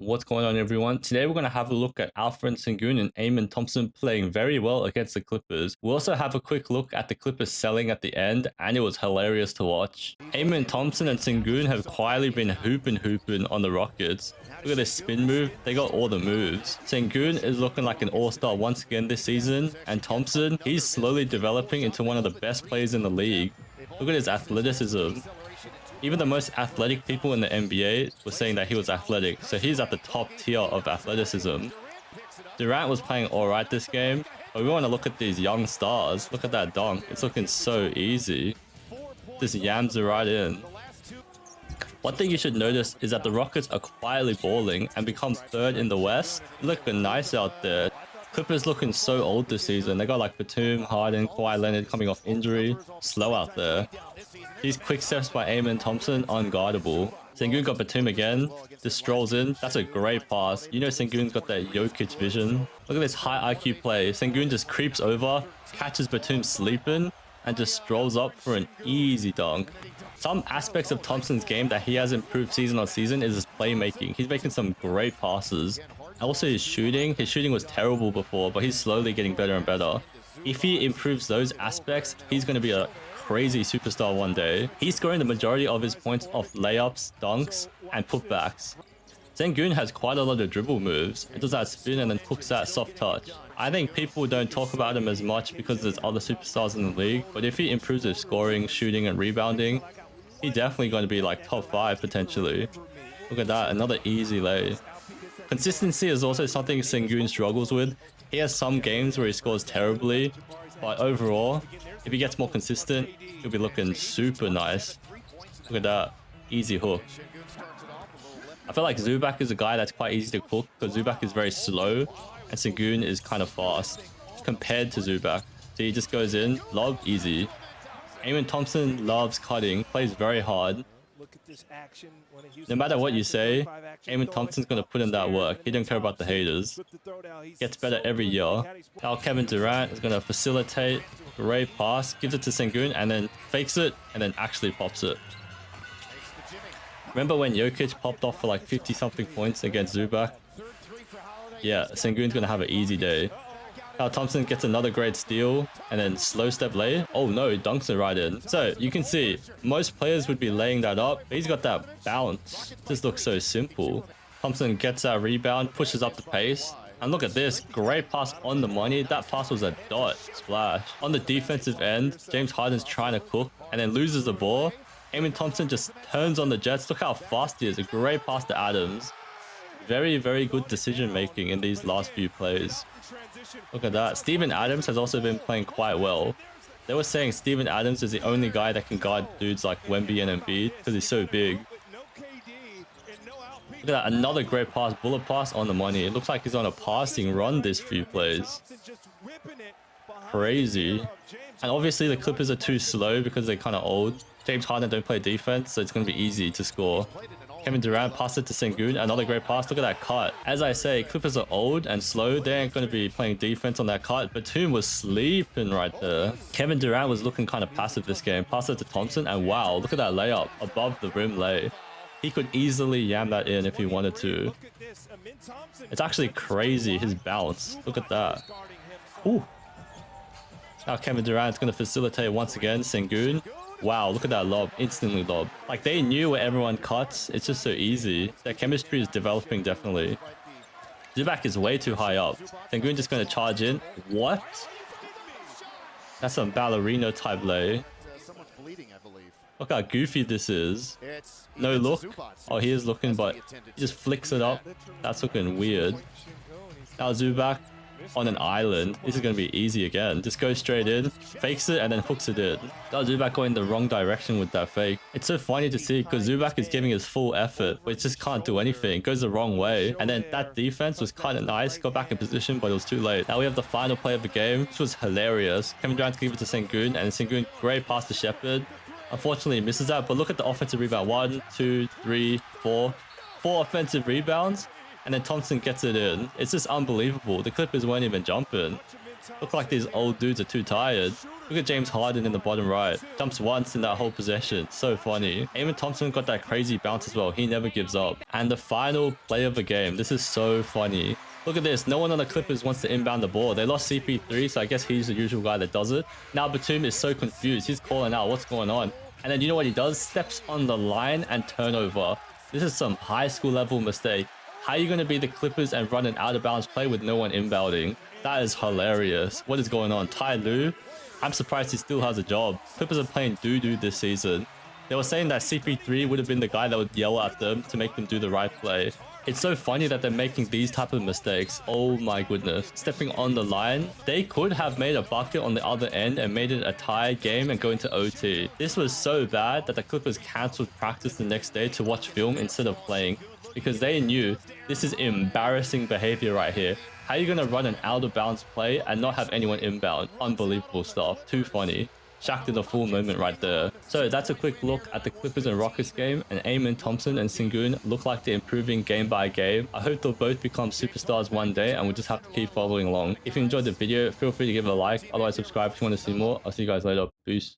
What's going on, everyone? Today we're going to have a look at Alperen Şengün and Amen Thompson playing very well against the Clippers. We'll also have a quick look at the Clippers selling at the end, and it was hilarious to watch. Amen Thompson and Sengun have quietly been hooping on the Rockets. Look at this spin move. They got all the moves. Sengun is looking like an all-star once again this season, and Thompson, he's slowly developing into one of the best players in the league. Look at his athleticism. Even the most athletic people in the NBA were saying that he was athletic, so he's at the top tier of athleticism. Durant was playing alright this game, but we want to look at these young stars. Look at that dunk. It's looking so easy. Just yams it right in. One thing you should notice is that the Rockets are quietly balling and become third in the West. Looking nice out there. Clippers looking so old this season. They got like Batum, Harden, Kawhi Leonard coming off injury. Slow out there. These quick steps by Amen Thompson, unguardable. Sengun got Batum again. Just strolls in. That's a great pass. You know Sengun's got that Jokic vision. Look at this high IQ play. Sengun just creeps over, catches Batum sleeping, and just strolls up for an easy dunk. Some aspects of Thompson's game that he has improved season on season is his playmaking. He's making some great passes. Also his shooting. His shooting was terrible before, but he's slowly getting better and better. If he improves those aspects, he's going to be a crazy superstar one day. He's scoring the majority of his points off layups, dunks, and putbacks. Sengun has quite a lot of dribble moves. It does that spin and then hooks that soft touch. I think people don't talk about him as much because there's other superstars in the league, but if he improves his scoring, shooting, and rebounding, he's definitely going to be like top 5 potentially. Look at that, another easy lay. Consistency is also something Sengun struggles with. He has some games where he scores terribly, but overall, if he gets more consistent, he'll be looking super nice. Look at that, easy hook. I feel like Zubac is a guy that's quite easy to cook because Zubac is very slow and Sengun is kind of fast compared to Zubac. So he just goes in, lob, easy. Amen Thompson loves cutting, plays very hard. No matter what you say, Amen Thompson's going to put in that work. He don't care about the haters. Gets better every year. Now Kevin Durant is going to facilitate. Great pass. Gives it to Sengun and then fakes it and then actually pops it. Remember when Jokic popped off for like 50 something points against Zubac? Yeah, Sengun's going to have an easy day. Now Thompson gets another great steal and then slow step lay. Oh no, dunks it right in. So you can see most players would be laying that up, but he's got that bounce. This looks so simple. Thompson gets that rebound, pushes up the pace. And look at this, great pass on the money. That pass was a dot splash. On the defensive end, James Harden's trying to cook and then loses the ball. Amen Thompson just turns on the Jets. Look how fast he is. A great pass to Adams. Very, very good decision making in these last few plays. Look at that. Steven Adams has also been playing quite well. They were saying Steven Adams is the only guy that can guard dudes like Wemby and Embiid because he's so big. Look at that. Another great pass. Bullet pass on the money. It looks like he's on a passing run this few plays. Crazy. And obviously the Clippers are too slow because they're kind of old. James Harden don't play defense, so it's going to be easy to score. Kevin Durant passed it to Sengun. Another great pass. Look at that cut. As I say, Clippers are old and slow. They ain't going to be playing defense on that cut. Batum was sleeping right there. Kevin Durant was looking kind of passive this game. Passed it to Thompson. And wow, look at that layup above the rim lay. He could easily yam that in if he wanted to. It's actually crazy, his bounce. Look at that. Ooh. Now Kevin Durant's going to facilitate once again. Sengun. Wow, look at that lob. Instantly lob. Like, they knew where everyone cuts. It's just so easy. Their chemistry is developing, definitely. Zubac is way too high up. Sengun just going to charge in. What? That's some ballerino type lay. Look how goofy this is. No look. Oh, he is looking, but he just flicks it up. That's looking weird. Now Zubac on an island. This is going to be easy again. Just goes straight in, fakes it, and then hooks it in. Now Zubac going the wrong direction with that fake. It's so funny to see because Zubac is giving his full effort, but it just can't do anything. It goes the wrong way. And then that defense was kind of nice. Got back in position, but it was too late. Now we have the final play of the game. This was hilarious. Kevin Durant gave it to Sengun, and Sengun, great pass to Shepherd. Unfortunately, he misses that, but look at the offensive rebound. 1, 2, 3, 4. 4 offensive rebounds. And then Thompson gets it in. It's just unbelievable. The Clippers weren't even jumping. Look like these old dudes are too tired. Look at James Harden in the bottom right. Jumps once in that whole possession. So funny. Amen Thompson got that crazy bounce as well. He never gives up. And the final play of the game. This is so funny. Look at this. No one on the Clippers wants to inbound the ball. They lost CP3, so I guess he's the usual guy that does it. Now Batum is so confused. He's calling out what's going on. And then you know what he does? Steps on the line and turnover. This is some high school level mistake. How are you going to be the Clippers and run an out of bounds play with no one inbounding? That is hilarious. What is going on? Ty Lue? I'm surprised he still has a job. Clippers are playing doo-doo this season. They were saying that CP3 would have been the guy that would yell at them to make them do the right play. It's so funny that they're making these type of mistakes. Oh my goodness. Stepping on the line. They could have made a bucket on the other end and made it a tie game and go into OT. This was so bad that the Clippers cancelled practice the next day to watch film instead of playing, because they knew this is embarrassing behavior right here. How are you going to run an out of bounds play and not have anyone inbound? Unbelievable stuff. Too funny. Shaq did a full moment right there. So that's a quick look at the Clippers and Rockets game, and Amen Thompson and Sengun look like they're improving game by game. I hope they'll both become superstars one day, and we'll just have to keep following along. If you enjoyed the video, feel free to give it a like. Otherwise, subscribe if you want to see more. I'll see you guys later. Peace.